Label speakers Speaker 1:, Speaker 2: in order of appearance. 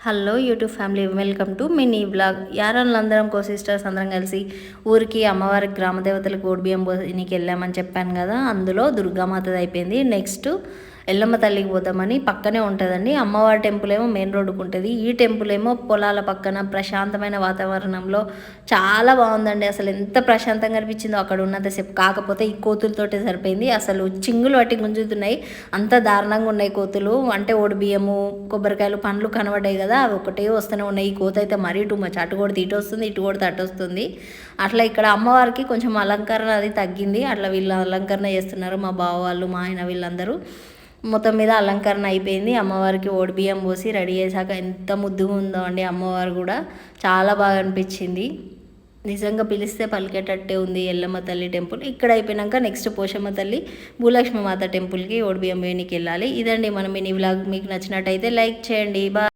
Speaker 1: Hello YouTube family, welcome to mini blog. యారన్లందరం sisters అందరం కలిసి ఊరికి అమ్మవారికి గ్రామదేవతలకు ఓడిబియ్యం పోనీకి వెళ్ళామని చెప్పాను కదా. అందులో దుర్గామాతది అయిపోయింది. నెక్స్ట్ ఎల్లమ్మ తల్లికి పోదామని పక్కనే ఉంటుందండి. అమ్మవారి టెంపుల్ ఏమో మెయిన్ రోడ్డుకు ఉంటుంది. ఈ టెంపుల్ ఏమో పొలాల పక్కన ప్రశాంతమైన వాతావరణంలో చాలా బాగుందండి. అసలు ఎంత ప్రశాంతంగా అనిపించిందో అక్కడ ఉన్నంతసేపు. కాకపోతే ఈ కోతులతోటే సరిపోయింది. అసలు చింగులు పట్టి గుంజుతున్నాయి, అంత దారుణంగా ఉన్నాయి కోతులు. అంటే ఓడి బియ్యము, కొబ్బరికాయలు, పండ్లు కనబడ్డాయి కదా, అవి ఒకటే వస్తూనే ఉన్నాయి. ఈ కోత అయితే మరీ టూ మచ్. అటు కొడితే ఇటు వస్తుంది, ఇటు కొడితే అటు వస్తుంది. అట్లా ఇక్కడ అమ్మవారికి కొంచెం అలంకరణ అది తగ్గింది. అట్లా వీళ్ళు అలంకరణ చేస్తున్నారు, మా బావ వాళ్ళు, మా ఆయన వీళ్ళందరూ. మొత్తం మీద అలంకరణ అయిపోయింది. అమ్మవారికి ఓడిబియ్యం పోసి రెడీ చేశాక ఎంత ముద్దుగా ఉందో అండి. అమ్మవారు కూడా చాలా బాగా అనిపించింది. నిజంగా పిలిస్తే పలికేటట్టే ఉంది ఎల్లమ్మ తల్లి టెంపుల్. ఇక్కడ అయిపోయాక నెక్స్ట్ పోషమ్మ తల్లి, భూలక్ష్మి మాత టెంపుల్కి ఓడిబియ్యం వేయనికి వెళ్ళాలి. ఇదండి మన మినీ వ్లాగ్. మీకు నచ్చినట్టయితే లైక్ చేయండి. బాయ్.